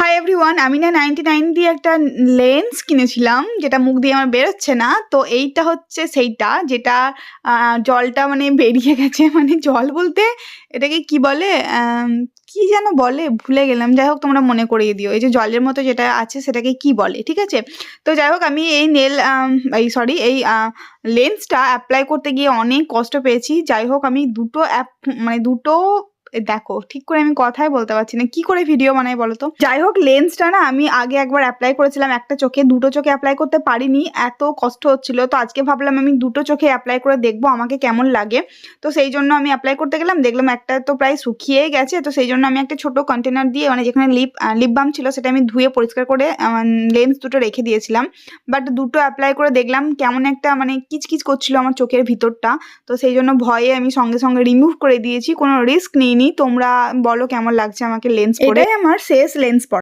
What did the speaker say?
Hi everyone, আমি না 99 দিয়ে একটা লেন্স কিনেছিলাম যেটা মুখ দিয়ে আমার বেরোচ্ছে না। তো এইটা হচ্ছে সেইটা যেটা জলটা মানে বেরিয়ে গেছে। মানে জল বলতে এটাকে কি বলে? কি যেন বলে? ভুলে গেলাম। যাই হোক তোমরা মনে করিয়ে দিও। এই যে জলের মতো যেটা আছে সেটাকে কি বলে? ঠিক আছে? তো যাই হোক আমি এই লেন্সটা এপ্লাই করতে গিয়ে অনেক কষ্ট পেয়েছি। যাই হোক আমি দুটো দেখো ঠিক করে আমি কথাই বলতে পারছি না। কি করে ভিডিও বানাই বলো তো? যাই হোক লেন্সটা না আমি আগে একবার এপ্লাই করেছিলাম একটা চোখে, দুটো চোখে এপ্লাই করতে পারিনি। এত কষ্ট হচ্ছিল। তো আজকে ভাবলাম আমি দুটো চোখে এপ্লাই করে দেখবো আমাকে কেমন লাগে। তো সেই জন্য আমি এপ্লাই করতে গেলাম, দেখলাম একটা তো প্রায় শুকিয়েই গেছে। তো সেই জন্য আমি একটা ছোট কন্টেনার দিয়ে মানে যেখানে লিপ বাম ছিল সেটা আমি ধুয়ে পরিষ্কার করে লেন্স দুটো রেখে দিয়েছিলাম। বাট দুটো এপ্লাই করে দেখলাম কেমন একটা মানে কিচকিচ করছিল আমার চোখের ভিতরটা। তো সেই জন্য ভয়ে আমি সঙ্গে সঙ্গে রিমুভ করে দিয়েছি, কোনো রিস্ক নিইনি। তোমরা বলো কেমন লাগছে আমাকে লেন্স পরে? এটাই আমার শেষ লেন্স পরা।